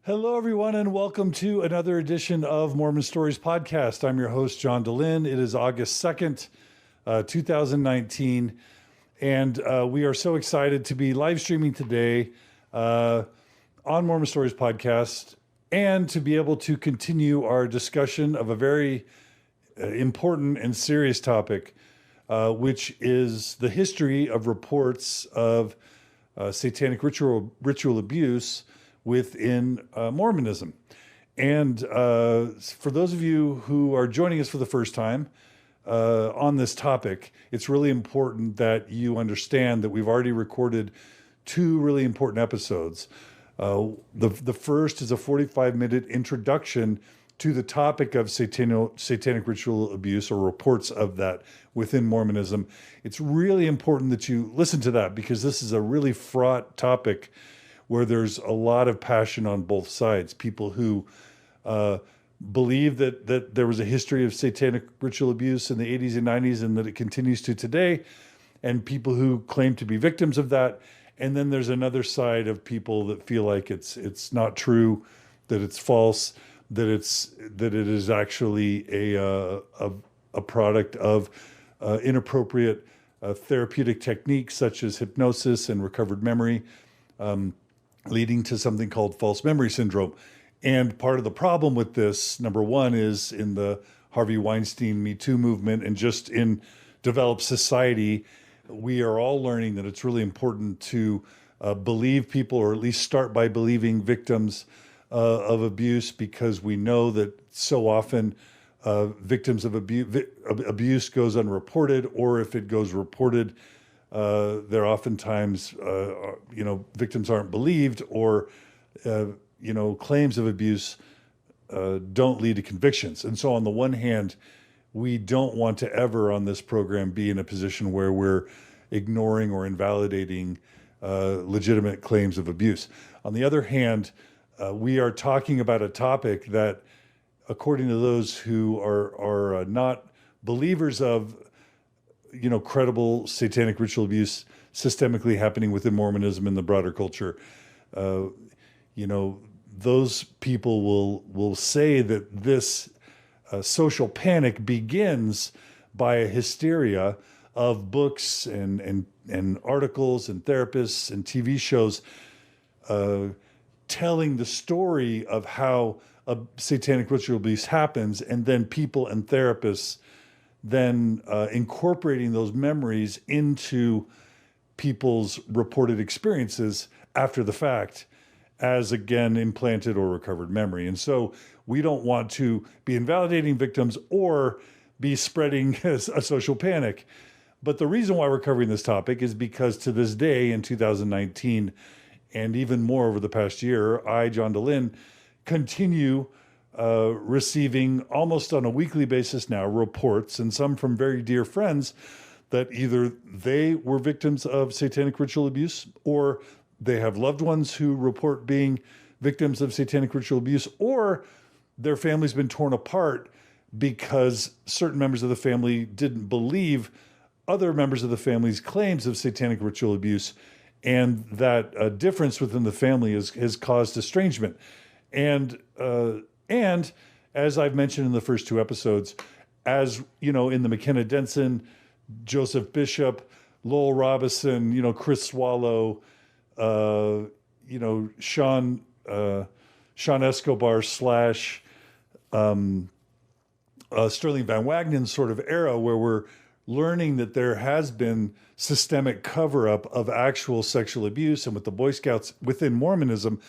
Hello, everyone, and welcome to another edition of Mormon Stories Podcast. I'm your host, John DeLynn. It is August 2nd, 2019, and we are so excited to be live streaming today on Mormon Stories Podcast and to be able to continue our discussion of a very important and serious topic, which is the history of reports of satanic ritual abuse within Mormonism. And for those of you who are joining us for the first time on this topic, it's really important that you understand that we've already recorded two really important episodes. The first is a 45-minute introduction to the topic of satanic ritual abuse, or reports of that within Mormonism. It's really important that you listen to that because this is a really fraught topic where there's a lot of passion on both sides. People who believe that there was a history of satanic ritual abuse in the 80s and 90s and that it continues to today, and people who claim to be victims of that. And then there's another side of people that feel like it's not true, that it's false, that it is actually a product of inappropriate therapeutic techniques such as hypnosis and recovered memory, leading to something called false memory syndrome. And part of the problem with this, number one, is in the Harvey Weinstein Me Too movement and just in developed society, we are all learning that it's really important to believe people, or at least start by believing victims of abuse, because we know that so often victims of abuse goes unreported, or if it goes reported, they're oftentimes, victims aren't believed, or, claims of abuse don't lead to convictions. And so on the one hand, we don't want to ever on this program be in a position where we're ignoring or invalidating legitimate claims of abuse. On the other hand, we are talking about a topic that, according to those who are not believers of credible satanic ritual abuse systemically happening within Mormonism and the broader culture, those people will say that this social panic begins by a hysteria of books and articles and therapists and TV shows telling the story of how a satanic ritual abuse happens, and then people and therapists then incorporating those memories into people's reported experiences after the fact as, again, implanted or recovered memory. And so we don't want to be invalidating victims or be spreading a social panic. But the reason why we're covering this topic is because to this day in 2019, and even more over the past year, I, John DeLynn, continue receiving almost on a weekly basis now reports, and some from very dear friends, that either they were victims of satanic ritual abuse, or they have loved ones who report being victims of satanic ritual abuse, or their family's been torn apart because certain members of the family didn't believe other members of the family's claims of satanic ritual abuse, and that difference within the family has caused estrangement. And as I've mentioned in the first two episodes, as in the McKenna Denson, Joseph Bishop, Lowell Robinson, Chris Swallow, Sean Escobar / Sterling Van Wagenen sort of era, where we're learning that there has been systemic cover-up of actual sexual abuse, and with the Boy Scouts within Mormonism,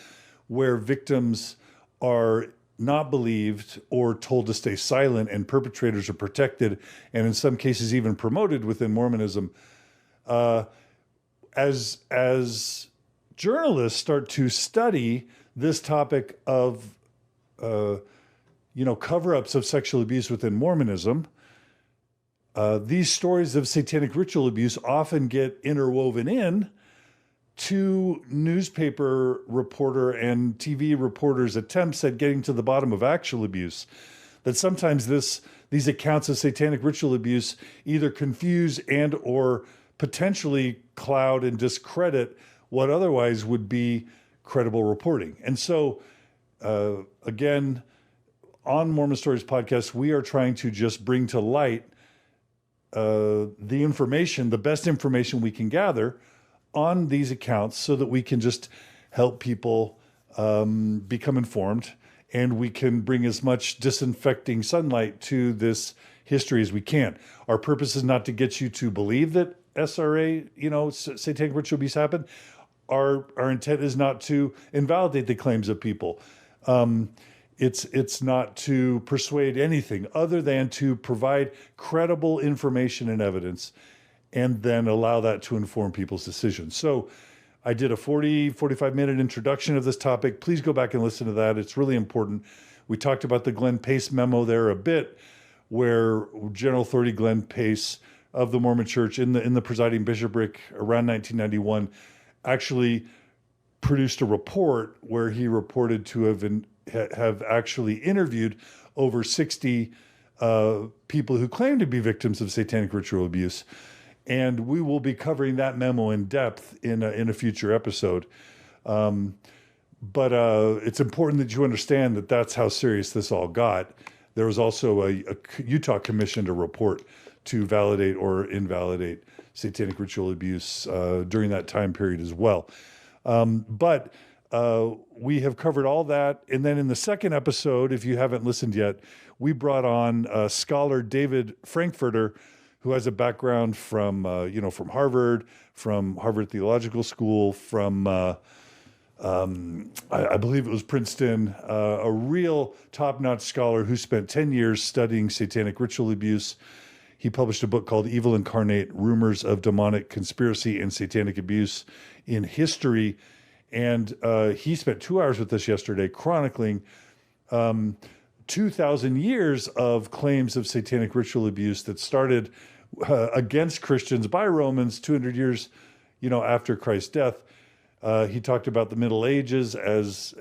where victims are not believed or told to stay silent, and perpetrators are protected, and in some cases even promoted within Mormonism. As journalists start to study this topic of, cover-ups of sexual abuse within Mormonism, these stories of satanic ritual abuse often get interwoven in to newspaper reporter and TV reporters' attempts at getting to the bottom of actual abuse. That sometimes these accounts of satanic ritual abuse either confuse and or potentially cloud and discredit what otherwise would be credible reporting. And so Again, on Mormon Stories Podcast, we are trying to just bring to light the information, the best information we can gather on these accounts so that we can just help people become informed, and we can bring as much disinfecting sunlight to this history as we can. Our purpose is not to get you to believe that SRA, satanic ritual abuse happened. Our intent is not to invalidate the claims of people. It's not to persuade anything other than to provide credible information and evidence, and then allow that to inform people's decisions. So I did a 45 minute introduction of this topic. Please go back and listen to that. It's really important. We talked about the Glenn Pace memo there a bit, where General Authority Glenn Pace of the Mormon Church in the presiding bishopric around 1991 actually produced a report where he reported to have actually interviewed over 60 people who claim to be victims of satanic ritual abuse. And we will be covering that memo in depth in a future episode. But it's important that you understand that that's how serious this all got. There was also a Utah commissioned a report to validate or invalidate satanic ritual abuse during that time period as well. But we have covered all that. And then in the second episode, if you haven't listened yet, we brought on scholar David Frankfurter, who has a background from Harvard, from Harvard Theological School, from I believe it was Princeton, a real top-notch scholar who spent 10 years studying satanic ritual abuse. He published a book called Evil Incarnate: Rumors of Demonic Conspiracy and Satanic Abuse in History. And he spent 2 hours with us yesterday chronicling 2,000 years of claims of satanic ritual abuse that started against Christians by Romans 200 years, after Christ's death. He talked about the Middle Ages as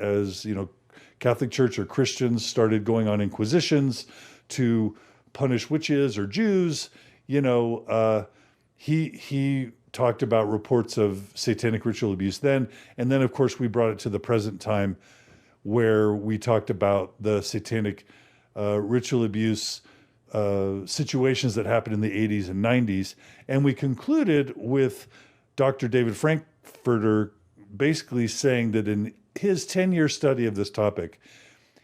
Catholic Church or Christians started going on inquisitions to punish witches or Jews. He talked about reports of satanic ritual abuse then. And then, of course, we brought it to the present time, where we talked about the satanic ritual abuse situations that happened in the 80s and 90s. And we concluded with Dr. David Frankfurter basically saying that in his 10-year study of this topic,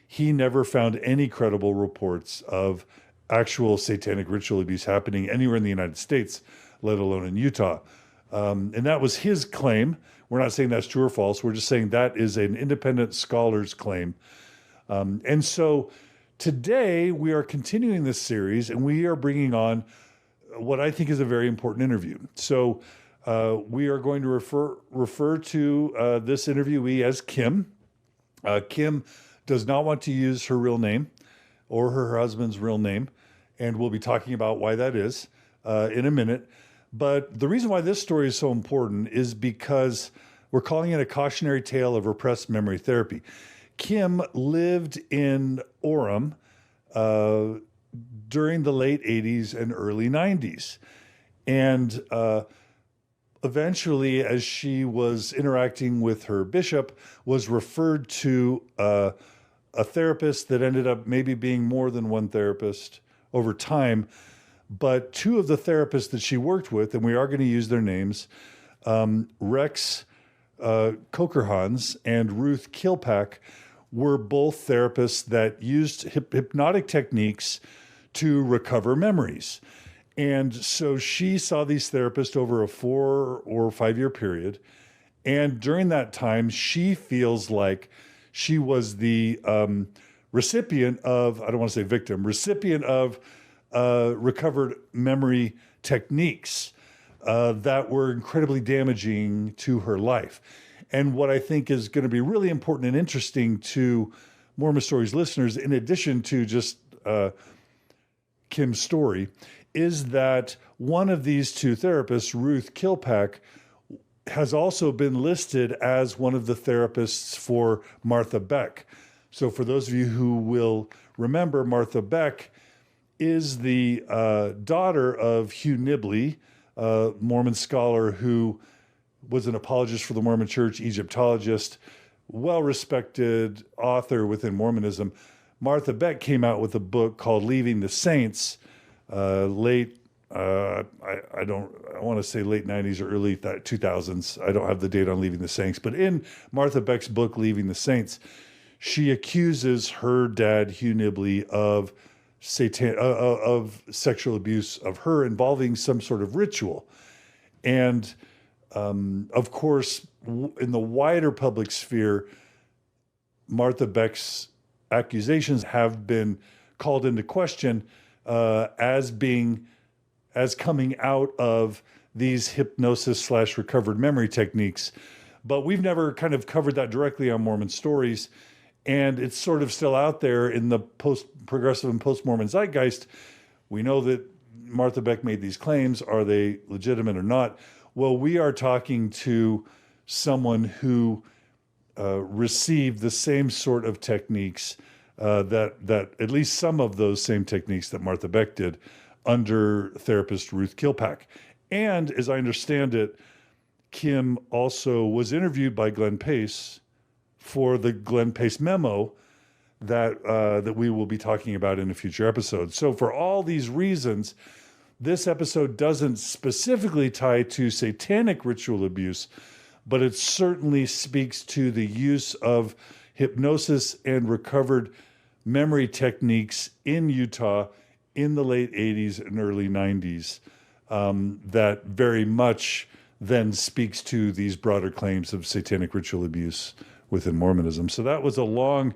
he never found any credible reports of actual satanic ritual abuse happening anywhere in the United States, let alone in Utah. And that was his claim. We're not saying that's true or false. We're just saying that is an independent scholar's claim. And so today we are continuing this series, and we are bringing on what I think is a very important interview. So we are going to refer to this interviewee as Kim. Kim does not want to use her real name or her husband's real name, and we'll be talking about why that is in a minute. But the reason why this story is so important is because we're calling it a cautionary tale of repressed memory therapy. Kim lived in Orem during the late 80s and early 90s. And eventually, as she was interacting with her bishop, was referred to a therapist that ended up maybe being more than one therapist over time. But two of the therapists that she worked with, and we are going to use their names, Rex Kocherhans and Ruth Killpack, were both therapists that used hypnotic techniques to recover memories. And so she saw these therapists over a 4 or 5 year period. And during that time, she feels like she was the recipient of, I don't want to say victim, recipient of recovered memory techniques that were incredibly damaging to her life. And what I think is going to be really important and interesting to Mormon Stories listeners, in addition to just Kim's story, is that one of these two therapists, Ruth Killpack, has also been listed as one of the therapists for Martha Beck. So for those of you who will remember, Martha Beck is the daughter of Hugh Nibley, a Mormon scholar who was an apologist for the Mormon Church, Egyptologist, well-respected author within Mormonism, Martha Beck, came out with a book called Leaving the Saints, I want to say late 90s or early 2000s. I don't have the date on Leaving the Saints, but in Martha Beck's book, Leaving the Saints, she accuses her dad, Hugh Nibley, of sexual abuse of her involving some sort of ritual. And of course, in the wider public sphere, Martha Beck's accusations have been called into question as coming out of these hypnosis / recovered memory techniques. But we've never kind of covered that directly on Mormon Stories. And it's sort of still out there in the post-progressive and post-Mormon zeitgeist. We know that Martha Beck made these claims. Are they legitimate or not? Well, we are talking to someone who received the same sort of techniques, that at least some of those same techniques that Martha Beck did under therapist Ruth Killpack. And as I understand it, Kim also was interviewed by Glenn Pace for the Glenn Pace memo that we will be talking about in a future episode. So for all these reasons, this episode doesn't specifically tie to satanic ritual abuse, but it certainly speaks to the use of hypnosis and recovered memory techniques in Utah in the late 80s and early 90s, that very much then speaks to these broader claims of satanic ritual abuse within Mormonism. So that was a long,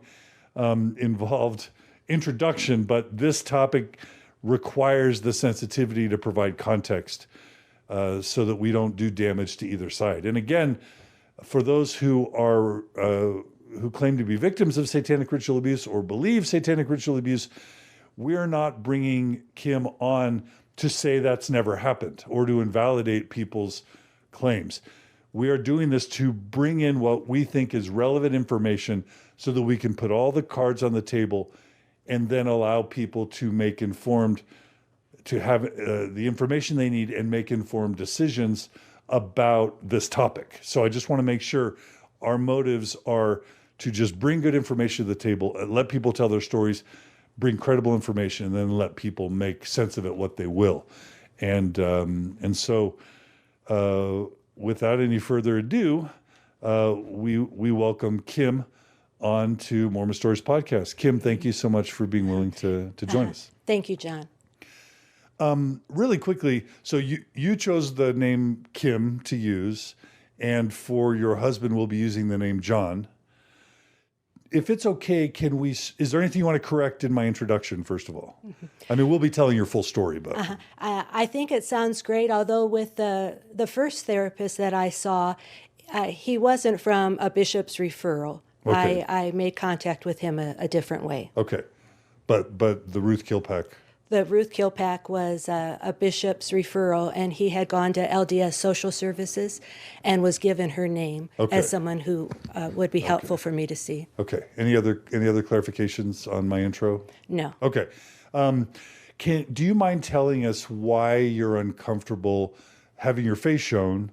involved introduction, but this topic requires the sensitivity to provide context so that we don't do damage to either side. And again, for those who are who claim to be victims of satanic ritual abuse or believe satanic ritual abuse, we're not bringing Kim on to say that's never happened or to invalidate people's claims. We are doing this to bring in what we think is relevant information so that we can put all the cards on the table and then allow people to make informed, to have the information they need and make informed decisions about this topic. So I just want to make sure our motives are to just bring good information to the table, let people tell their stories, bring credible information, and then let people make sense of it what they will. And so without any further ado, we welcome Kim on to Mormon Stories Podcast. Kim, thank you so much for being willing to join us. Thank you, John. Really quickly, so you chose the name Kim to use, and for your husband, we'll be using the name John. If it's okay, is there anything you want to correct in my introduction, first of all? Mm-hmm. I mean, we'll be telling your full story, but... I think it sounds great, although with the first therapist that I saw, he wasn't from a bishop's referral. Okay. I made contact with him a different way. Okay. But the Ruth Killpack... The Ruth Killpack was a bishop's referral, and he had gone to LDS Social Services and was given her name as someone who would be helpful for me to see. Okay. Any other clarifications on my intro? No. Okay. Do you mind telling us why you're uncomfortable having your face shown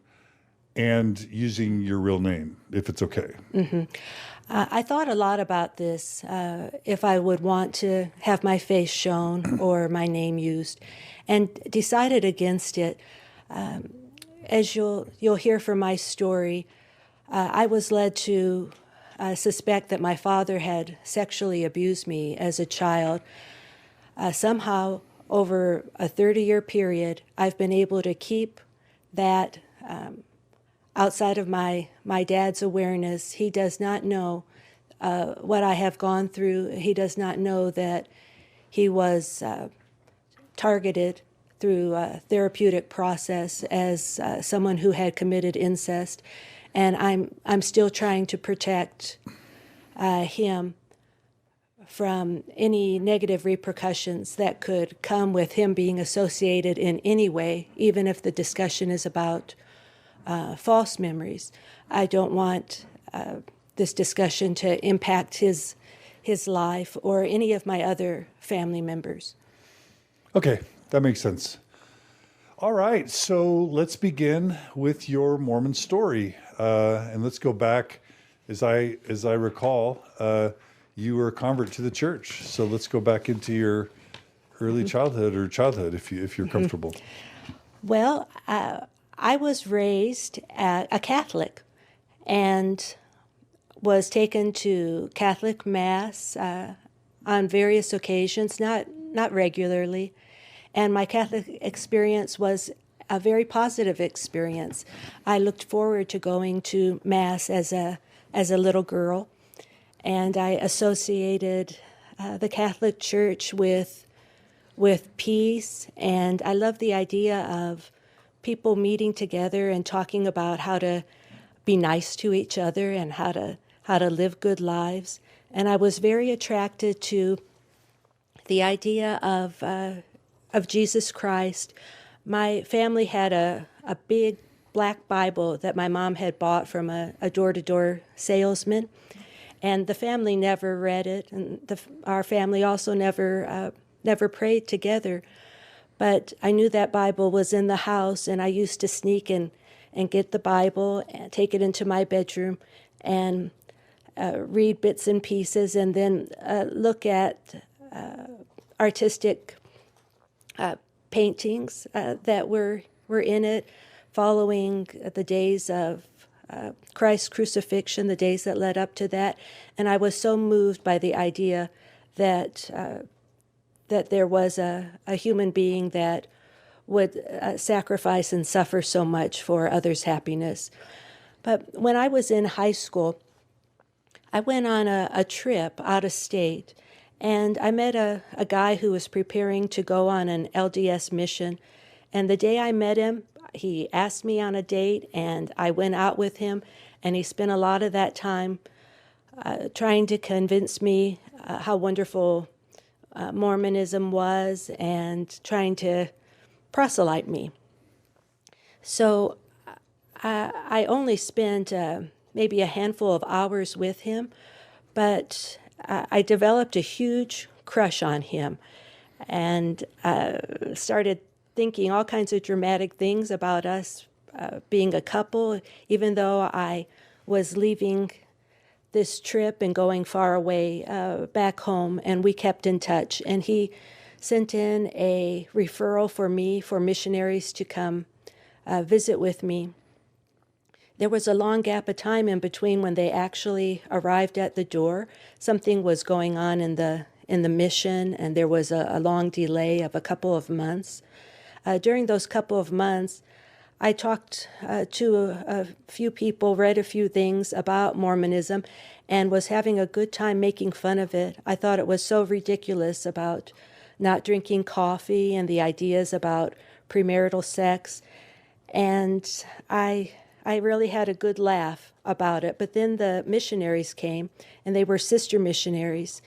and using your real name, if it's okay? Mm-hmm. I thought a lot about this, if I would want to have my face shown or my name used, and decided against it. As you'll hear from my story, I was led to suspect that my father had sexually abused me as a child. Somehow, over a 30-year period, I've been able to keep that outside of my dad's awareness. He does not know what I have gone through. He does not know that he was targeted through a therapeutic process as someone who had committed incest. And I'm still trying to protect him from any negative repercussions that could come with him being associated in any way, even if the discussion is about false memories. I don't want this discussion to impact his life or any of my other family members. Okay, that makes sense. All right, so let's begin with your Mormon story. And let's go back as I recall, you were a convert to the church. So let's go back into your early childhood, if you're comfortable. Well, I was raised a Catholic and was taken to Catholic Mass on various occasions, not regularly. And my Catholic experience was a very positive experience. I looked forward to going to Mass as a little girl, and I associated the Catholic Church with peace, and I love the idea of people meeting together and talking about how to be nice to each other and how to live good lives. And I was very attracted to the idea of Jesus Christ. My family had a big black Bible that my mom had bought from a door-to-door salesman, and the family never read it, and our family also never prayed together. But I knew that Bible was in the house, and I used to sneak and get the Bible and take it into my bedroom and read bits and pieces, and then look at artistic paintings that were in it, following the days of Christ's crucifixion, the days that led up to that. And I was so moved by the idea that there was a human being that would sacrifice and suffer so much for others' happiness. But when I was in high school, I went on a trip out of state, and I met a guy who was preparing to go on an LDS mission. And the day I met him, he asked me on a date, and I went out with him, and he spent a lot of that time trying to convince me how wonderful Mormonism was and trying to proselyte me. So I only spent maybe a handful of hours with him, but I developed a huge crush on him and started thinking all kinds of dramatic things about us being a couple, even though I was leaving this trip and going far away back home, and we kept in touch. And he sent in a referral for me for missionaries to come visit with me. There was a long gap of time in between when they actually arrived at the door. Something was going on in the mission, and there was a long delay of a couple of months. During those couple of months, I talked to a few people, read a few things about Mormonism, and was having a good time making fun of it. I thought it was so ridiculous about not drinking coffee and the ideas about premarital sex. And I really had a good laugh about it. But then the missionaries came, and they were sister missionaries.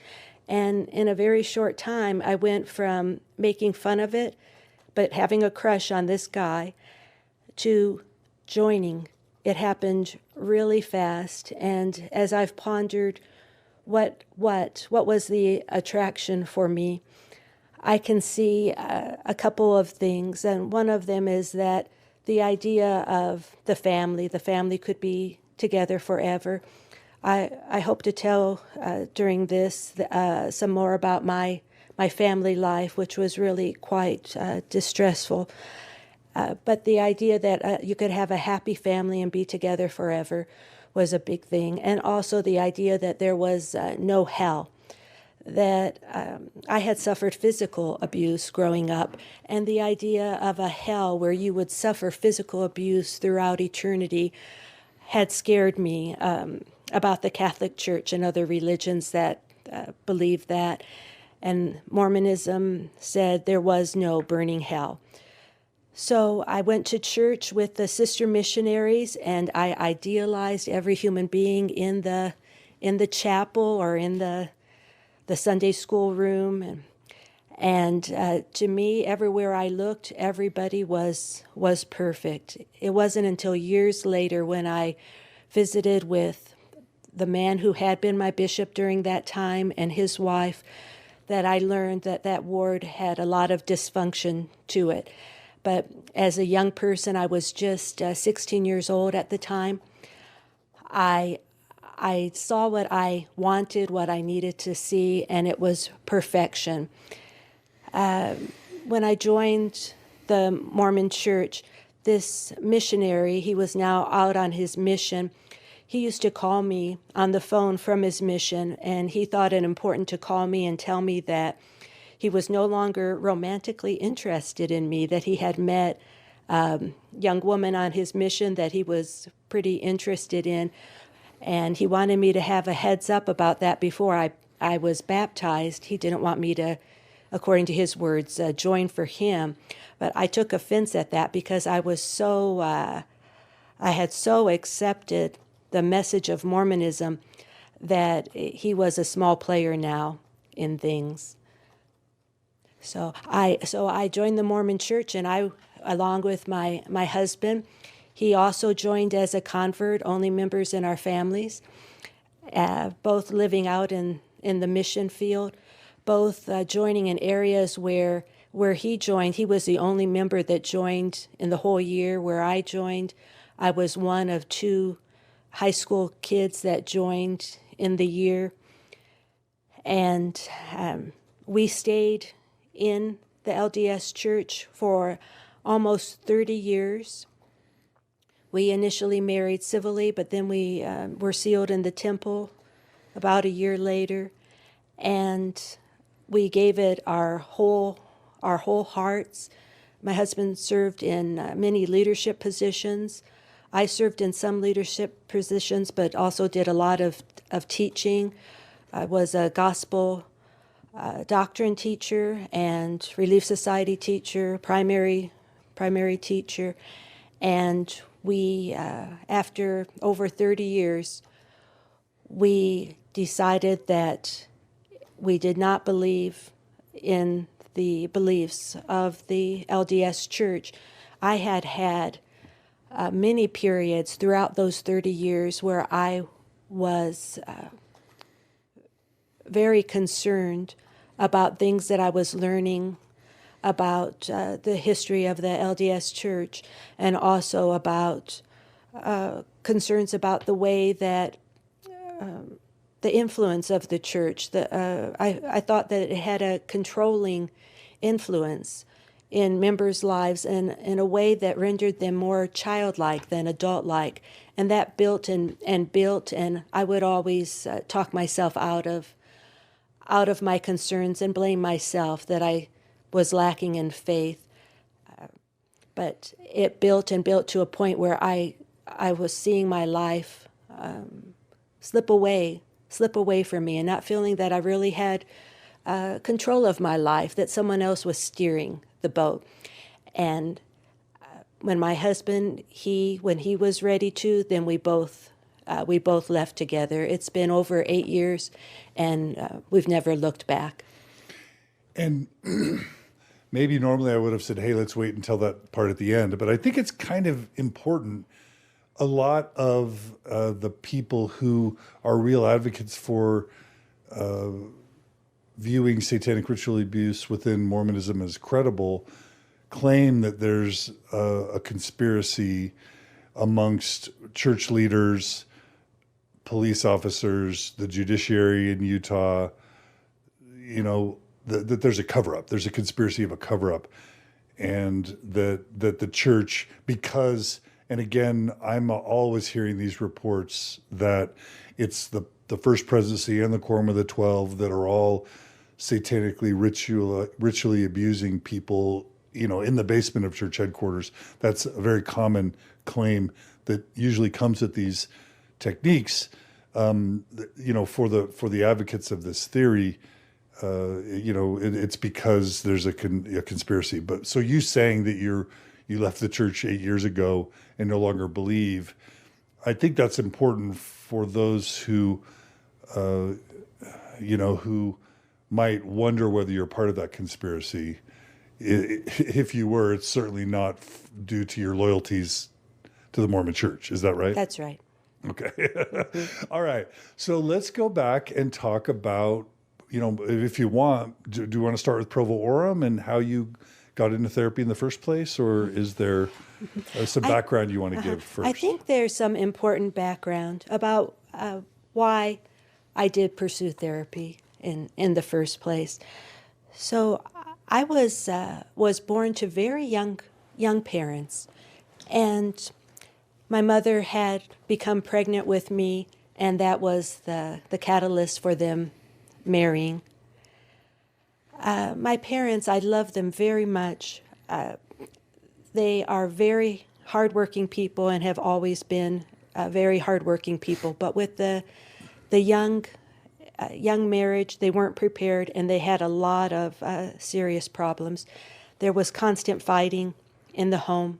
And in a very short time, I went from making fun of it, but having a crush on this guy, to joining. It happened really fast. And as I've pondered what was the attraction for me, I can see a couple of things. And one of them is that the idea of the family could be together forever. I hope to tell during this some more about my family life, which was really quite distressful. But the idea that you could have a happy family and be together forever was a big thing. And also the idea that there was no hell, that I had suffered physical abuse growing up, and the idea of a hell where you would suffer physical abuse throughout eternity had scared me about the Catholic Church and other religions that believe that. And Mormonism said there was no burning hell. So I went to church with the sister missionaries, and I idealized every human being in the chapel or in the Sunday school room. And to me, everywhere I looked, everybody was perfect. It wasn't until years later when I visited with the man who had been my bishop during that time and his wife that I learned that ward had a lot of dysfunction to it. But as a young person, I was just 16 years old at the time. I I saw what I wanted, what I needed to see, and it was perfection. When I joined the Mormon church, this missionary, he was now out on his mission. He used to call me on the phone from his mission, and he thought it important to call me and tell me that he was no longer romantically interested in me, that he had met a young woman on his mission that he was pretty interested in, and he wanted me to have a heads up about that before I was baptized. He didn't want me to, according to his words, join for him. But I took offense at that because I was so, I had so accepted the message of Mormonism that he was a small player now in things. So I joined the Mormon church, and I, along with my husband, he also joined as a convert, only members in our families, both living out in the mission field, both joining in areas where he joined. He was the only member that joined in the whole year. Where I joined, I was one of 2 high school kids that joined in the year. And we stayed in the LDS church for almost 30 years. We initially married civilly, but then we were sealed in the temple about a year later, and we gave it our whole hearts. My husband served in many leadership positions. I served in some leadership positions, but also did a lot of teaching. I was a gospel doctrine teacher and Relief Society teacher, primary teacher, and we, after over 30 years, we decided that we did not believe in the beliefs of the LDS Church. I had many periods throughout those 30 years where I was very concerned about things that I was learning about the history of the LDS Church, and also about concerns about the way that the influence of the church. I thought that it had a controlling influence in members' lives in a way that rendered them more childlike than adult-like. And that built and built, and I would always talk myself out of my concerns and blame myself that I was lacking in faith. But it built and built to a point where I was seeing my life slip away from me, and not feeling that I really had control of my life, that someone else was steering the boat. And when my husband, when he was ready to, then we both left together. It's been over 8 years, and we've never looked back. And maybe normally I would have said, hey, let's wait until that part at the end. But I think it's kind of important. A lot of the people who are real advocates for viewing satanic ritual abuse within Mormonism as credible claim that there's a conspiracy amongst church leaders, police officers, the judiciary in Utah, that there's a cover-up. There's a conspiracy of a cover-up. And that the church, because, and again, I'm always hearing these reports that it's the First Presidency and the Quorum of the 12 that are all satanically ritually abusing people, in the basement of church headquarters. That's a very common claim that usually comes at these techniques. For the advocates of this theory, it's because there's a conspiracy. But so you saying that you left the church 8 years ago and no longer believe, I think that's important for those who, who might wonder whether you're part of that conspiracy. If you were, it's certainly not due to your loyalties to the Mormon Church. Is that right? That's right. Okay. All right. So let's go back and talk about, if you want, do you want to start with Provo Orem and how you got into therapy in the first place, or is there some background you want to give first? I think there's some important background about why I did pursue therapy in the first place. So I was born to very young parents, and my mother had become pregnant with me, and that was the catalyst for them marrying. My parents, I love them very much. They are very hardworking people and have always been very hardworking people. But with the young marriage, they weren't prepared, and they had a lot of serious problems. There was constant fighting in the home.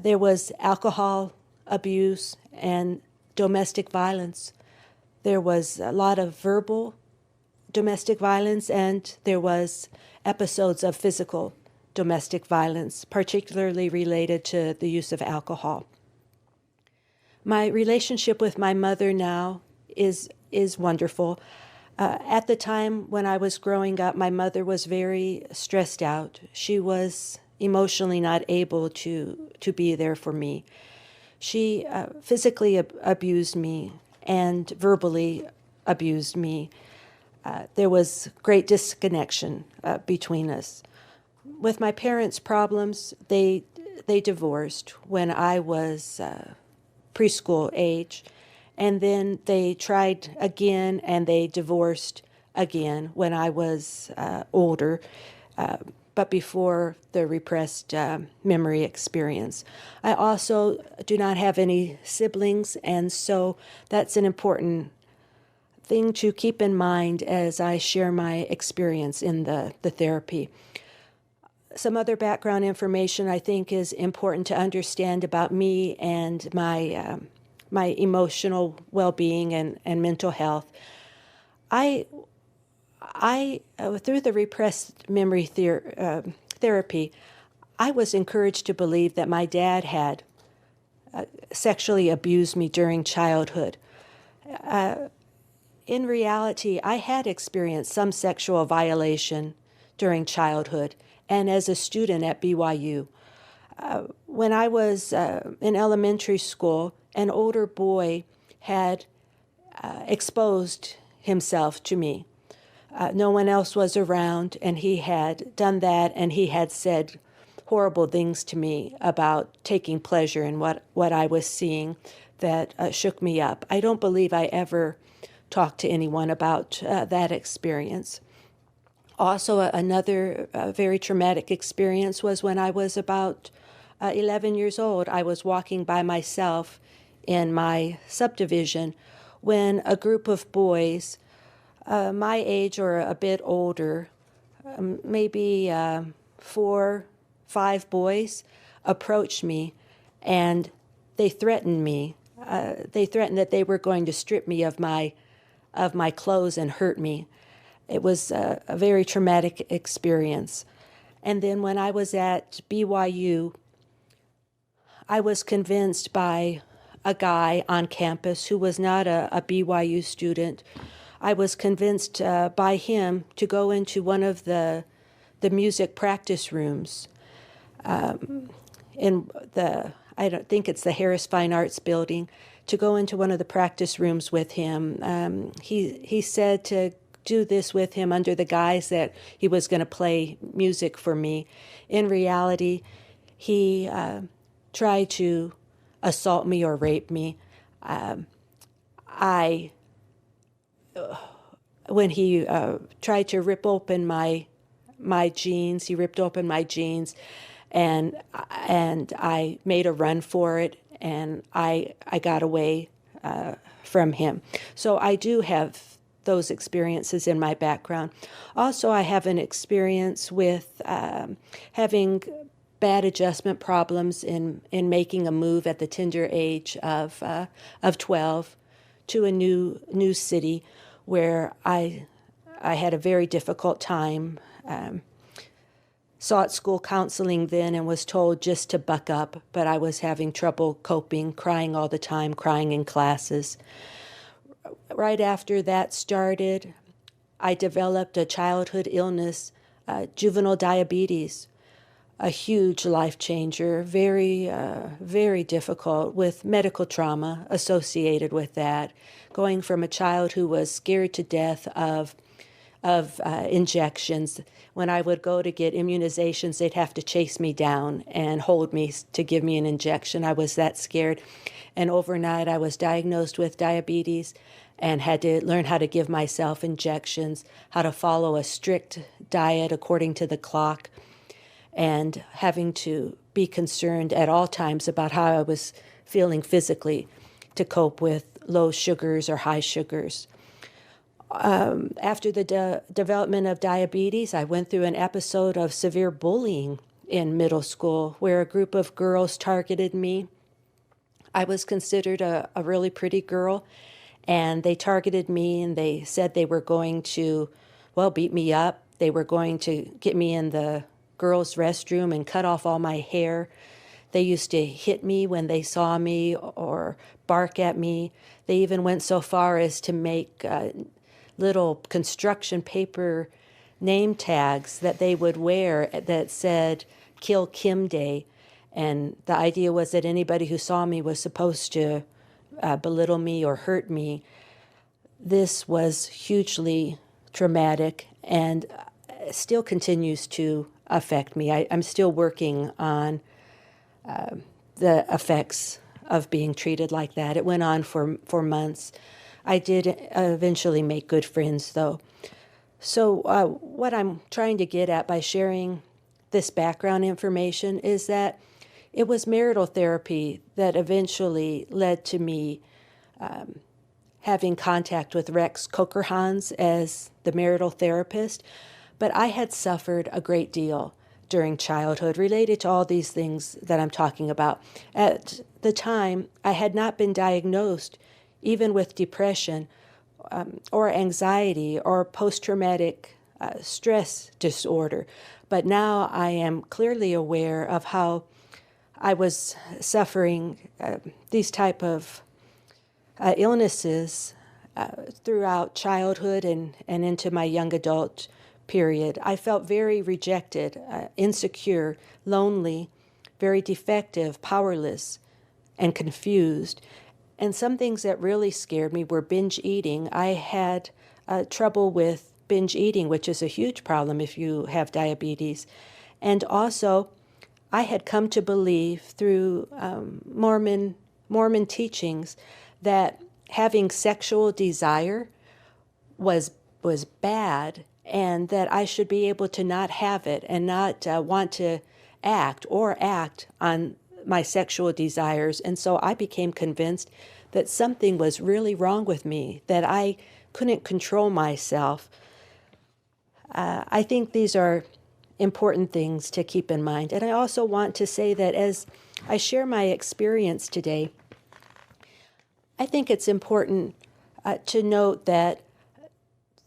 There was alcohol abuse and domestic violence. There was a lot of verbal domestic violence, and there was episodes of physical domestic violence, particularly related to the use of alcohol. My relationship with my mother now is wonderful. At the time when I was growing up, my mother was very stressed out. She was emotionally not able to be there for me. She physically abused me and verbally abused me. There was great disconnection between us. With my parents' problems, they divorced when I was preschool age, and then they tried again, and they divorced again when I was older, but before the repressed memory experience. I also do not have any siblings, and so that's an important thing to keep in mind as I share my experience in the therapy. Some other background information I think is important to understand about me and my emotional well-being and mental health. I through the repressed memory therapy, I was encouraged to believe that my dad had sexually abused me during childhood. In reality, I had experienced some sexual violation during childhood and as a student at BYU. When I was in elementary school, an older boy had exposed himself to me. No one else was around, and he had done that, and he had said horrible things to me about taking pleasure in what I was seeing that shook me up. I don't believe I ever talked to anyone about that experience. Also, another very traumatic experience was when I was about 11 years old. I was walking by myself in my subdivision when a group of boys, my age or a bit older, maybe 4, 5 boys, approached me, and they threatened me. They threatened that they were going to strip me of my clothes and hurt me. It was a very traumatic experience. And then when I was at BYU, I was convinced by a guy on campus who was not a BYU student. I was convinced by him to go into one of the music practice rooms in I don't think it's the Harris Fine Arts Building, to go into one of the practice rooms with him. He said to do this with him under the guise that he was going to play music for me. In reality, he tried to assault me or rape me. When he tried to rip open my jeans, he ripped open my jeans, and I made a run for it, and I got away from him. So I do have those experiences in my background. Also, I have an experience with having bad adjustment problems in making a move at the tender age of 12 to a new city where I had a very difficult time. Sought school counseling then and was told just to buck up, but I was having trouble coping, crying all the time, crying in classes. Right after that started, I developed a childhood illness, juvenile diabetes. a huge life changer, very, very difficult, with medical trauma associated with that. Going from a child who was scared to death of injections. When I would go to get immunizations, they'd have to chase me down and hold me to give me an injection. I was that scared. And overnight, I was diagnosed with diabetes and had to learn how to give myself injections, how to follow a strict diet according to the clock, and having to be concerned at all times about how I was feeling physically to cope with low sugars or high sugars. After the development of diabetes, I went through an episode of severe bullying in middle school where a group of girls targeted me. I was considered a really pretty girl, and they targeted me, and they said they were going to, beat me up. They were going to get me in the girls' restroom and cut off all my hair. They used to hit me when they saw me or bark at me. They even went so far as to make little construction paper name tags that they would wear that said "Kill Kim Day," and the idea was that anybody who saw me was supposed to belittle me or hurt me. This was hugely traumatic and still continues to affect me. I'm still working on the effects of being treated like that. It went on for months. I did eventually make good friends, though. So what I'm trying to get at by sharing this background information is that it was marital therapy that eventually led to me having contact with Rex Kocherhans as the marital therapist. But I had suffered a great deal during childhood related to all these things that I'm talking about. At the time, I had not been diagnosed even with depression or anxiety or post-traumatic stress disorder. But now I am clearly aware of how I was suffering these type of illnesses throughout childhood and into my young adult period. I felt very rejected, insecure, lonely, very defective, powerless, and confused. And some things that really scared me were binge eating. I had trouble with binge eating, which is a huge problem if you have diabetes. And also, I had come to believe through Mormon teachings that having sexual desire was bad, and that I should be able to not have it and not want to act on my sexual desires. And so I became convinced that something was really wrong with me, that I couldn't control myself. I think these are important things to keep in mind. And I also want to say that as I share my experience today, I think it's important to note that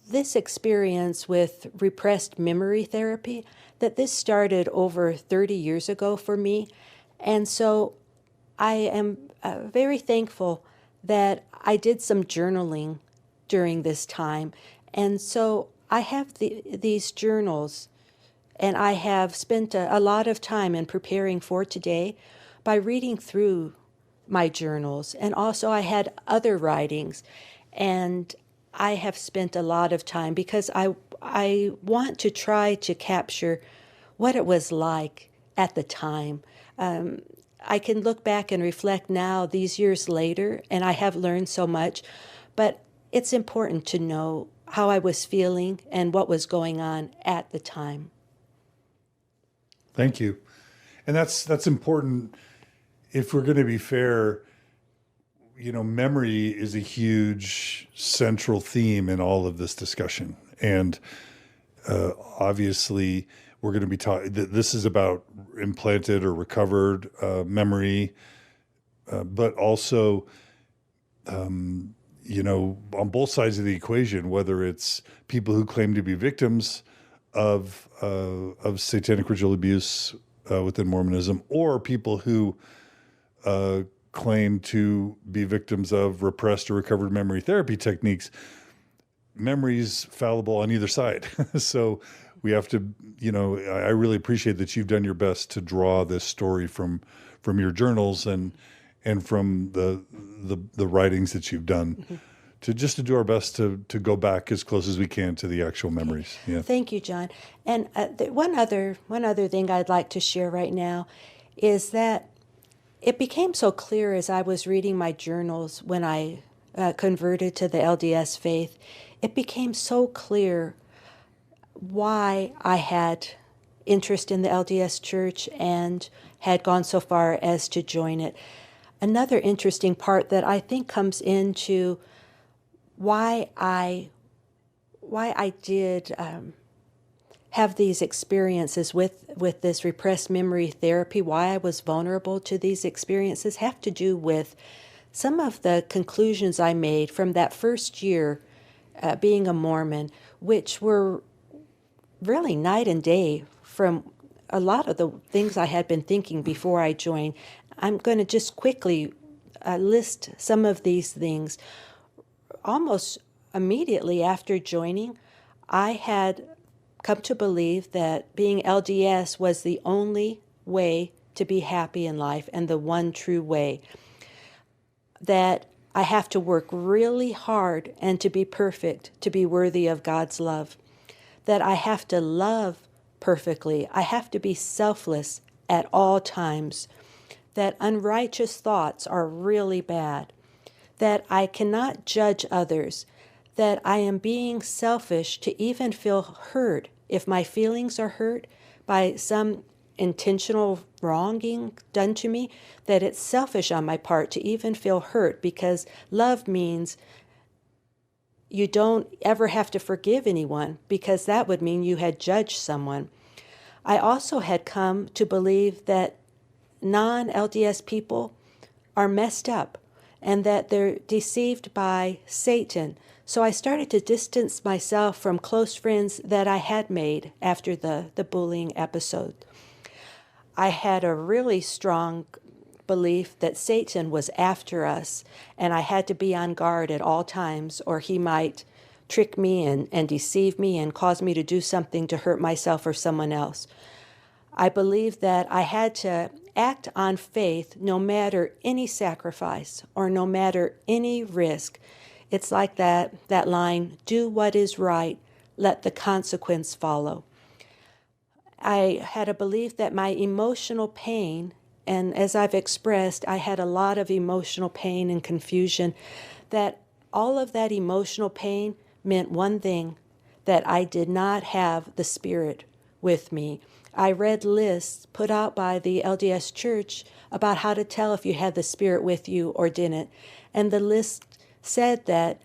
this experience with repressed memory therapy, that this started over 30 years ago for me. And so I am very thankful that I did some journaling during this time. And so I have these journals, and I have spent a lot of time in preparing for today by reading through my journals. And also I had other writings, and I have spent a lot of time because I want to try to capture what it was like at the time. I can look back and reflect now, these years later, and I have learned so much, but it's important to know how I was feeling and what was going on at the time. Thank you. And that's important. If we're going to be fair, memory is a huge central theme in all of this discussion. And obviously, we're going to be talking, this is about implanted or recovered memory, but also, on both sides of the equation, whether it's people who claim to be victims of satanic ritual abuse within Mormonism, or people who claim to be victims of repressed or recovered memory therapy techniques, memory's fallible on either side. So we have to, I really appreciate that you've done your best to draw this story from your journals and from the writings that you've done, to do our best to go back as close as we can to the actual memories. Yeah. Thank you, John. And one other thing I'd like to share right now is that it became so clear as I was reading my journals when I converted to the LDS faith. It became so clear why I had interest in the LDS Church and had gone so far as to join it. Another interesting part that I think comes into why I did have these experiences with this repressed memory therapy, why I was vulnerable to these experiences, have to do with some of the conclusions I made from that first year being a Mormon, which were really night and day from a lot of the things I had been thinking before I joined. I'm going to just quickly list some of these things. Almost immediately after joining, I had come to believe that being LDS was the only way to be happy in life and the one true way. That I have to work really hard and to be perfect to be worthy of God's love. That I have to love perfectly. I have to be selfless at all times. That unrighteous thoughts are really bad. That I cannot judge others. That I am being selfish to even feel hurt if my feelings are hurt by some intentional wronging done to me, that it's selfish on my part to even feel hurt, because love means you don't ever have to forgive anyone, because that would mean you had judged someone. I also had come to believe that non-LDS people are messed up and that they're deceived by Satan. So I started to distance myself from close friends that I had made after the bullying episode. I had a really strong belief that Satan was after us, and I had to be on guard at all times, or he might trick me and deceive me and cause me to do something to hurt myself or someone else. I believed that I had to act on faith no matter any sacrifice or no matter any risk. It's like that line, do what is right, let the consequence follow. I had a belief that my emotional pain, and as I've expressed, I had a lot of emotional pain and confusion, that all of that emotional pain meant one thing, that I did not have the Spirit with me. I read lists put out by the LDS Church about how to tell if you had the Spirit with you or didn't. And the list said that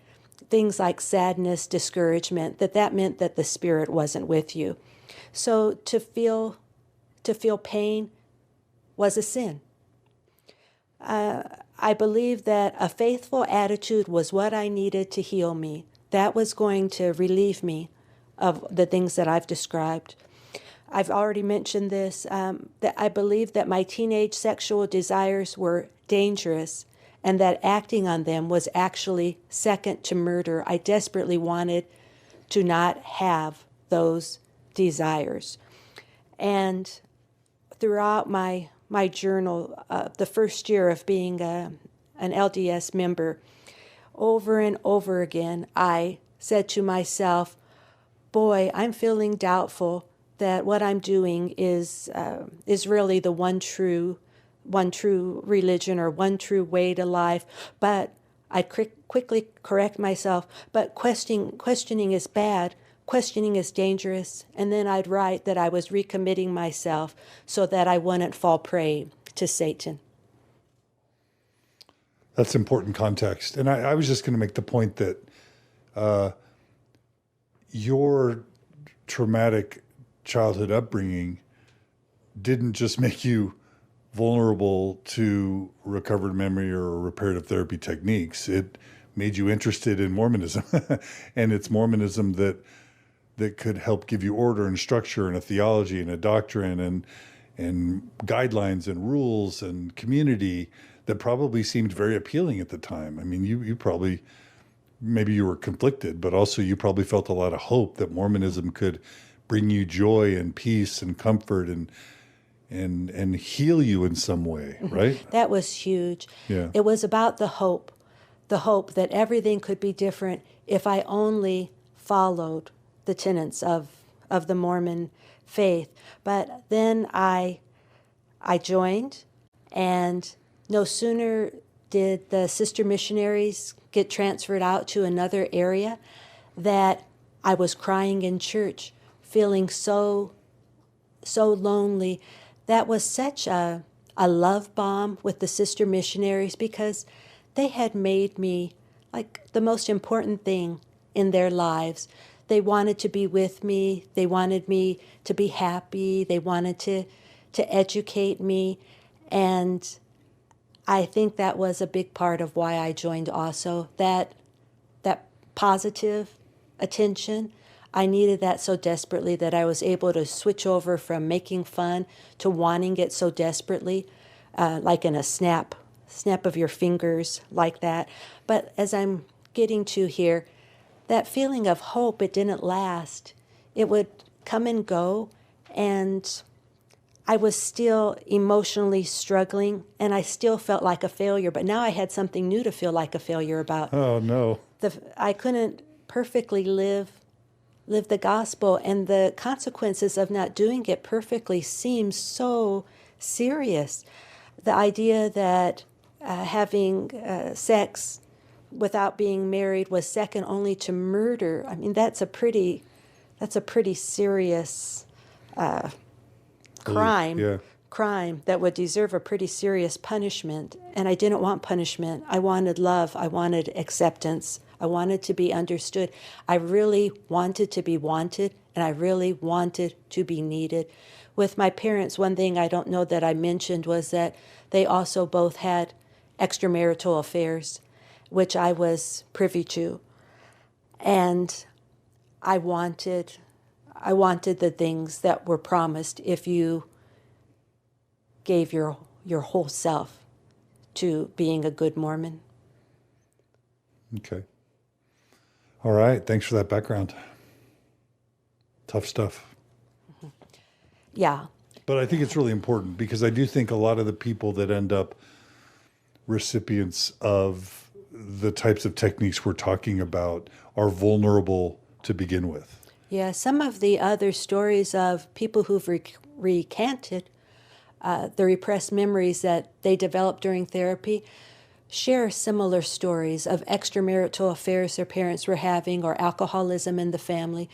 things like sadness, discouragement, that meant that the Spirit wasn't with you. So to feel pain was a sin. I believe that a faithful attitude was what I needed to heal me. That was going to relieve me of the things that I've described. I've already mentioned this, that I believe that my teenage sexual desires were dangerous and that acting on them was actually second to murder. I desperately wanted to not have those desires. And throughout my journal, the first year of being an LDS member, over and over again, I said to myself, boy, I'm feeling doubtful that what I'm doing is really the one true religion or one true way to life. But I'd quickly correct myself, but questioning is bad. Questioning is dangerous. And then I'd write that I was recommitting myself so that I wouldn't fall prey to Satan. That's important context. And I was just going to make the point that your traumatic childhood upbringing didn't just make you vulnerable to recovered memory or reparative therapy techniques. It made you interested in Mormonism. And it's Mormonism that could help give you order and structure and a theology and a doctrine and guidelines and rules and community that probably seemed very appealing at the time. I mean, you probably, maybe you were conflicted, but also you probably felt a lot of hope that Mormonism could bring you joy and peace and comfort and heal you in some way, right? That was huge. Yeah. It was about the hope that everything could be different if I only followed the tenets of the Mormon faith. But then I joined, and no sooner did the sister missionaries get transferred out to another area that I was crying in church, feeling so lonely. That was such a love bomb with the sister missionaries, because they had made me like the most important thing in their lives. They wanted to be with me. They wanted me to be happy. They wanted to educate me. And I think that was a big part of why I joined also, that positive attention. I needed that so desperately that I was able to switch over from making fun to wanting it so desperately, like in a snap of your fingers like that. But as I'm getting to here, that feeling of hope, it didn't last. It would come and go, and I was still emotionally struggling, and I still felt like a failure. But now I had something new to feel like a failure about. Oh, no. I couldn't perfectly live the gospel, and the consequences of not doing it perfectly seemed so serious. The idea that having sex without being married was second only to murder. I mean, that's a pretty serious crime. Yeah. Crime that would deserve a pretty serious punishment. And I didn't want punishment. I wanted love. I wanted acceptance. I wanted to be understood. I really wanted to be wanted, and I really wanted to be needed. With my parents, one thing I don't know that I mentioned was that they also both had extramarital affairs, which I was privy to. And I wanted the things that were promised if you gave your whole self to being a good Mormon. Okay. All right. Thanks for that background. Tough stuff. Yeah. But I think it's really important, because I do think a lot of the people that end up recipients of the types of techniques we're talking about are vulnerable to begin with. Yeah, some of the other stories of people who've recanted the repressed memories that they developed during therapy share similar stories of extramarital affairs their parents were having, or alcoholism in the family.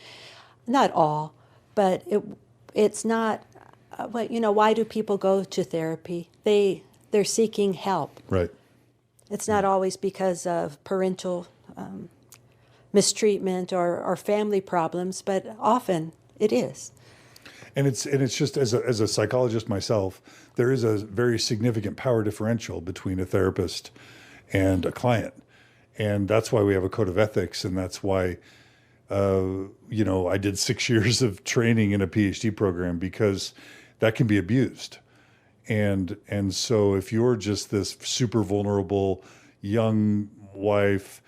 Not all, but it's not. Why do people go to therapy? They're seeking help. Right. It's not always because of parental mistreatment or family problems, but often it is. And it's just, as a psychologist myself, there is a very significant power differential between a therapist and a client. And that's why we have a code of ethics. And that's why, I did 6 years of training in a PhD program, because that can be abused. And so if you're just this super vulnerable young wife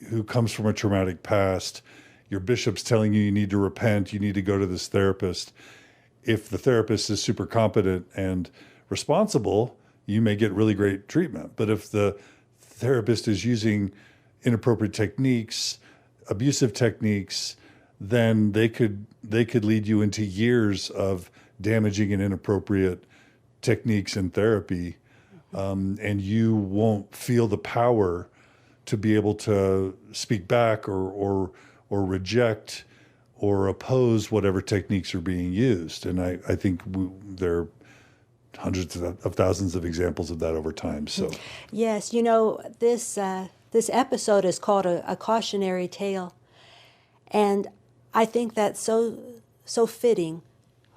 who comes from a traumatic past, your bishop's telling you need to repent, you need to go to this therapist. If the therapist is super competent and responsible, you may get really great treatment. But if the therapist is using inappropriate techniques, abusive techniques, then they could lead you into years of damaging and inappropriate techniques and therapy, and you won't feel the power to be able to speak back or reject or oppose whatever techniques are being used. And I think there are hundreds of thousands of examples of that over time. So yes, this episode is called a cautionary tale, and I think that's so fitting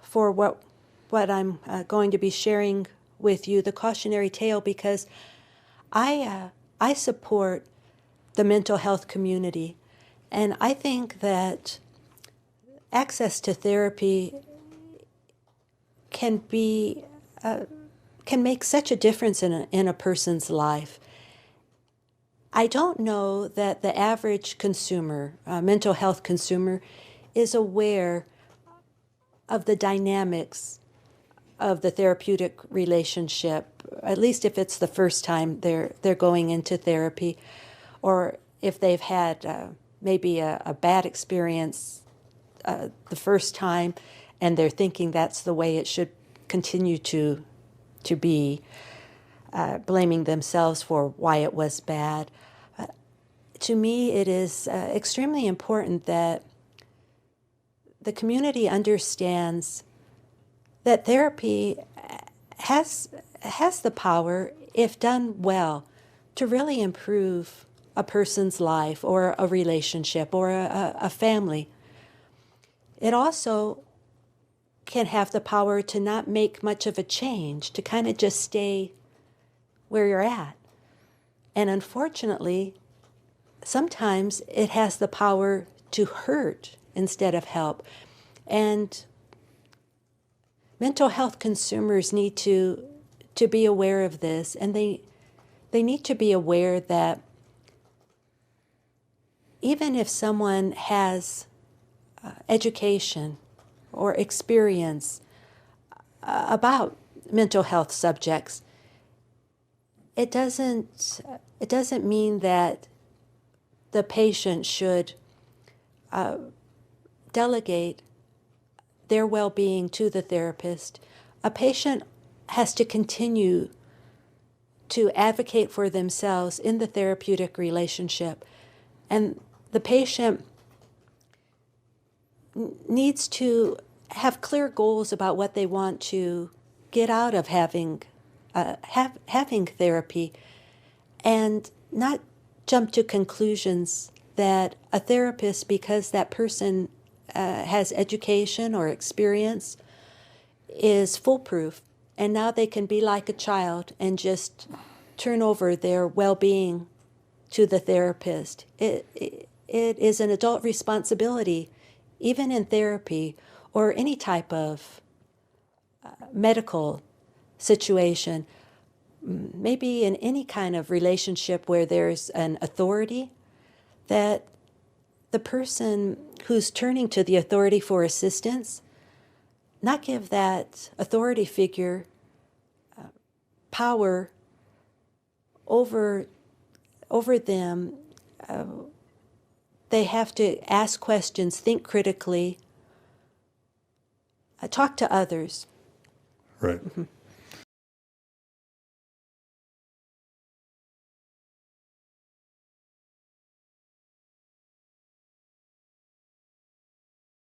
for what I'm going to be sharing with you, the cautionary tale, because I support the mental health community, and I think that access to therapy can make such a difference in a person's life. I don't know that the average consumer, mental health consumer, is aware of the dynamics of the therapeutic relationship, at least if it's the first time they're going into therapy, or if they've had maybe a bad experience the first time, and they're thinking that's the way it should continue to be, blaming themselves for why it was bad. To me, it is extremely important that the community understands that therapy has the power, if done well, to really improve a person's life or a relationship or a family. It also can have the power to not make much of a change, to kind of just stay where you're at. And unfortunately, sometimes it has the power to hurt instead of help. And mental health consumers need to be aware of this, and they need to be aware that even if someone has education or experience about mental health subjects, it doesn't mean that the patient should delegate their well-being to the therapist. A patient has to continue to advocate for themselves in the therapeutic relationship. And the patient needs to have clear goals about what they want to get out of having therapy, and not jump to conclusions that a therapist, because that person has education or experience, is foolproof, and now they can be like a child and just turn over their well-being to the therapist. It is an adult responsibility, even in therapy or any type of medical situation, maybe in any kind of relationship where there's an authority, that the person who's turning to the authority for assistance not give that authority figure power over them. They have to ask questions, think critically, talk to others. Right.